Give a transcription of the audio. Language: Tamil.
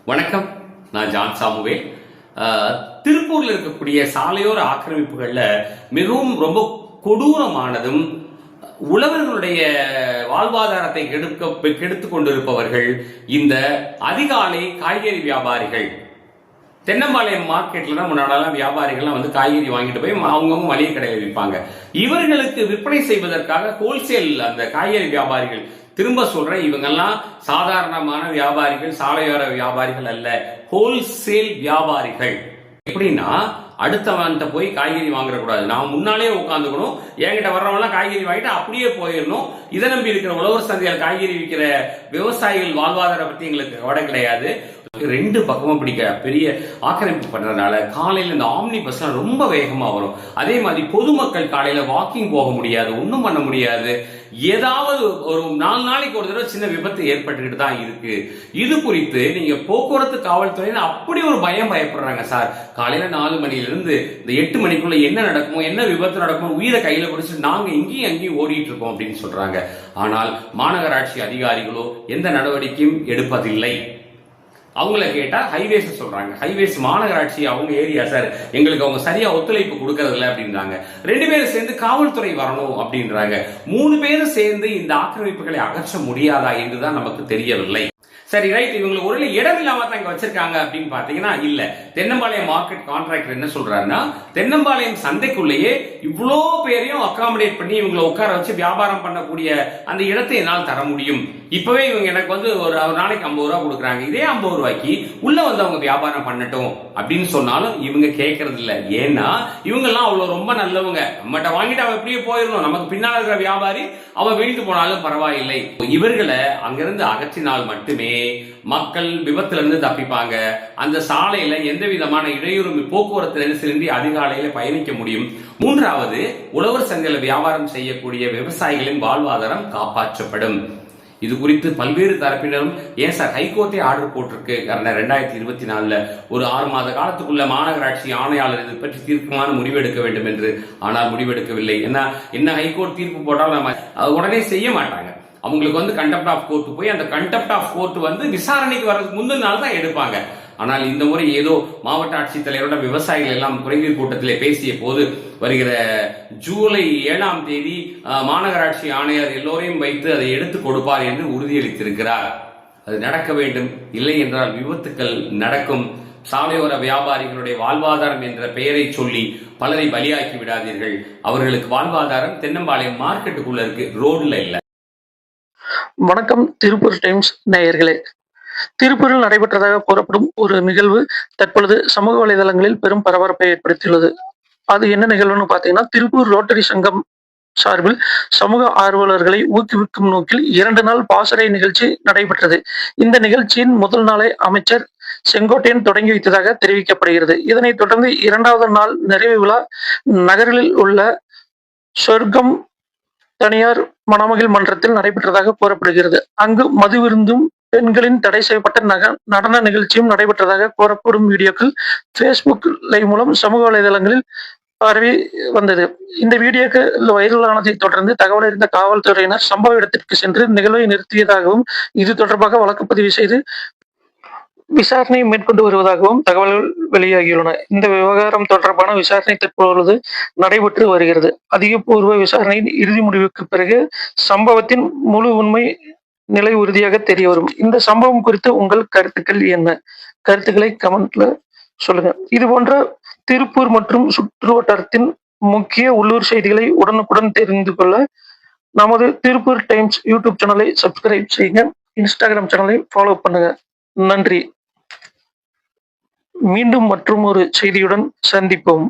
வணக்கம். நான் ஜான் சாமுவேல். திருப்பூர்ல இருக்கக்கூடிய சாலையோர ஆக்கிரமிப்புகள்ல மிகவும் ரொம்ப கொடூரமானதும் உழவர்களுடைய வாழ்வாதாரத்தை கெடுத்துக் கொண்டிருப்பவர்கள் இந்த அதிகாலை காய்கறி வியாபாரிகள். தென்னம்பாளையம் மார்க்கெட்ல தான் முன்னாடிலாம் வியாபாரிகள்லாம் வந்து காய்கறி வாங்கிட்டு போய் அவங்கவுங்க மளிகை கடையில் விற்பாங்க. இவர்களுக்கு விற்பனை செய்வதற்காக ஹோல்சேல் அந்த காய்கறி வியாபாரிகள், திரும்ப சொல்றேன், இவங்கெல்லாம் சாதாரணமான வியாபாரிகள், சாலையோர வியாபாரிகள் அல்ல, ஹோல்சேல் வியாபாரிகள். எப்படின்னா, அடுத்தவன்கிட்ட போய் காய்கறி வாங்கக்கூடாது, நான் முன்னாலே உட்காந்துக்கணும், என்கிட்ட வர்றவங்களாம் காய்கறி வாங்கிட்டு அப்படியே போயிடணும். இதை நம்பி இருக்கிற உழவர் சந்தையில் காய்கறி விற்கிற விவசாயிகள் வாழ்வாதாரம் பத்தி எங்களுக்கு கவலை கிடையாது. ரெண்டு பக்கமும் பிடிக்க பெரிய ஆக்கிரமிப்பு பண்றதுனால காலையில இந்த ஆம்னி பஸ்லாம் ரொம்ப வேகமா வரும். அதே மாதிரி பொதுமக்கள் காலையில வாக்கிங் போக முடியாது, ஒன்றும் பண்ண முடியாது. ஏதாவது ஒரு 4 நாளைக்கு ஒரு தடவை சின்ன விபத்து ஏற்பட்டுக்கிட்டு தான் இருக்கு. இது குறித்து நீங்க போக்குவரத்து காவல்துறையில அப்படி ஒரு பயப்படுறாங்க சார். காலையில 4 மணிலிருந்து இந்த 8 மணிக்குள்ள என்ன நடக்குமோ, என்ன விபத்து நடக்குமோ, உயிரை கையில பிடிச்சு நாங்க இங்கேயும் அங்கேயும் ஓடிட்டு இருக்கோம் அப்படின்னு சொல்றாங்க. ஆனால் மாநகராட்சி அதிகாரிகளோ எந்த நடவடிக்கையும் எடுப்பதில்லை. அவங்கள கேட்டா ஹைவேஸ் சொல்றாங்க. ஹைவேஸ் மாநகராட்சி அவங்க ஏரியா சார், எங்களுக்கு அவங்க சரியா ஒத்துழைப்பு கொடுக்கறது இல்லை அப்படின்றாங்க. 2 பேரும் சேர்ந்து காவல்துறை வரணும் அப்படின்றாங்க. 3 பேரும் சேர்ந்து இந்த ஆக்கிரமிப்புகளை அகற்ற முடியாதா என்றுதான் நமக்கு தெரியவில்லை. சரி, ரைட், இவங்களுக்கு ஒரு இடம் இல்லாம தான் இங்க வச்சிருக்காங்க அப்படின்னு பாத்தீங்கன்னா இல்ல. தென்னம்பாளையம் மார்க்கெட் கான்ட்ராக்டர் என்ன சொல்றாருன்னா, தென்னம்பாளையம் சந்தைக்குள்ளேயே இவ்வளோ பேரையும் அகாமடேட் பண்ணி இவங்களை உட்கார வச்சு வியாபாரம் பண்ணக்கூடிய அந்த இடத்தை என்னால் தர முடியும். இப்பவே இவங்க எனக்கு வந்து ஒரு நாளைக்கு 50 ரூபா கொடுக்குறாங்க, இதே 50 ரூபாய்க்கு உள்ள வந்து அவங்க வியாபாரம் பண்ணட்டும் அப்படின்னு சொன்னாலும் இவங்க கேட்கறது இல்ல. ஏன்னா இவங்க எல்லாம் அவ்வளவு ரொம்ப நல்லவங்க. நம்மகிட்ட வாங்கிட்டு அவன் எப்படியே போயிடணும், நமக்கு பின்னால் இருக்கிற வியாபாரி அவன் வீழ்ந்து போனாலும் பரவாயில்லை. இவர்களை அங்கிருந்து அகற்றினால் மட்டுமே மக்கள் விபத்துல இருந்து தப்பிப்பாங்க. அந்த சாலையில எந்த விதமான இடையூறு, போக்குவரத்து நெரிசலின்றி அதிகாலையில பயணிக்க முடியும். 3வது, உழவர் சந்தையில வியாபாரம் செய்யக்கூடிய விவசாயிகளின் வாழ்வாதாரம் காப்பாற்றப்படும். இது குறித்து பல்வேறு தரப்பினரும், ஏன் சார் ஹைகோர்ட்டே ஆர்டர் போட்டிருக்கு, கடந்த 2024 ஒரு 6 மாத காலத்துக்குள்ள மாநகராட்சி ஆணையாளர் இது பற்றி தீர்க்கமான முடிவெடுக்க வேண்டும் என்று. ஆனால் முடிவெடுக்கவில்லை. என்ன ஹைகோர்ட் தீர்ப்பு போட்டாலும் நம்ம உடனே செய்ய மாட்டாங்க. அவங்களுக்கு வந்து கண்டெம்ட் ஆஃப் கோர்ட் போய் அந்த கண்டெம்ட் ஆஃப் கோர்ட் வந்து விசாரணைக்கு வர்றதுக்கு முந்தின நாள் தான் எடுப்பாங்க. ஆனால் இந்த முறை ஏதோ மாவட்ட ஆட்சித்தலைவரோட விவசாயிகள் எல்லாம் குறைதீர் கூட்டத்திலே பேசிய போது வருகிற ஜூலை 7ஆம் தேதி மாநகராட்சி ஆணையர் எல்லோரையும் வைத்து அதை எடுத்துக் கொடுப்பார் என்று உறுதியளித்திருக்கிறார். அது நடக்க வேண்டும். இல்லை என்றால் விபத்துக்கள் நடக்கும். சாலையோர வியாபாரிகளுடைய வாழ்வாதாரம் என்ற பெயரை சொல்லி பலரை பலியாக்கி விடாதீர்கள். அவர்களுக்கு வாழ்வாதாரம் தென்னம்பாளையம் மார்க்கெட்டுக்குள்ள இருக்கு, ரோட்ல இல்ல. வணக்கம் திருப்பூர் டைம்ஸ் நேயர்களே. திருப்பூரில் நடைபெற்றதாக கூறப்படும் ஒரு நிகழ்வு தற்பொழுது சமூக வலைதளங்களில் பெரும் பரபரப்பை ஏற்படுத்தியுள்ளது. அது என்ன நிகழ்வுன்னு பார்த்தீங்கன்னா, திருப்பூர் ரோட்டரி சங்கம் சார்பில் சமூக ஆர்வலர்களை ஊக்குவிக்கும் நோக்கில் 2 நாள் பாசறை நிகழ்ச்சி நடைபெற்றது. இந்த நிகழ்ச்சியின் முதல் நாளை அமைச்சர் செங்கோட்டையன் தொடங்கி வைத்ததாக தெரிவிக்கப்படுகிறது. இதனைத் தொடர்ந்து 2வது நாள் நிறைவு விழா நகரில் உள்ள சொர்க்கம் தனியார் மணமகிழ் மன்றத்தில் நடைபெற்றதாக கூறப்படுகிறது. அங்கு மது விருந்தும் பெண்களின் தடை செய்யப்பட்ட நடன நிகழ்ச்சியும் நடைபெற்றதாக கூறப்படும் வீடியோக்கள் பேஸ்புக் லைவ் மூலம் சமூக வலைதளங்களில் பரவி வந்தது. இந்த வீடியோக்கள் வைரலானதை தொடர்ந்து தகவல் அறிந்த காவல்துறையினர் சம்பவ இடத்திற்கு சென்று நிகழ்வை நிறுத்தியதாகவும், இது தொடர்பாக வழக்கு பதிவு செய்து விசாரணை மேற்கொண்டு வருவதாகவும் தகவல்கள் வெளியாகியுள்ளன. இந்த விவகாரம் தொடர்பான விசாரணை தற்பொழுது நடைபெற்று வருகிறது. அதிகபூர்வ விசாரணையின் இறுதி முடிவுக்கு பிறகு சம்பவத்தின் முழு உண்மை நிலை உறுதியாக தெரிய வரும். இந்த சம்பவம் குறித்து உங்கள் கருத்துக்கள் என்ன? கருத்துக்களை கமெண்ட்ல சொல்லுங்க. இது போன்ற திருப்பூர் மற்றும் சுற்று வட்டாரத்தின் முக்கிய உள்ளூர் செய்திகளை உடனுக்குடன் தெரிந்து கொள்ள நமது திருப்பூர் டைம்ஸ் யூடியூப் சேனலை சப்ஸ்கிரைப் செய்யுங்க. இன்ஸ்டாகிராம் சேனலை ஃபாலோ பண்ணுங்க. நன்றி. மீண்டும் மற்றும் ஒரு செய்தியுடன் சந்திப்போம்.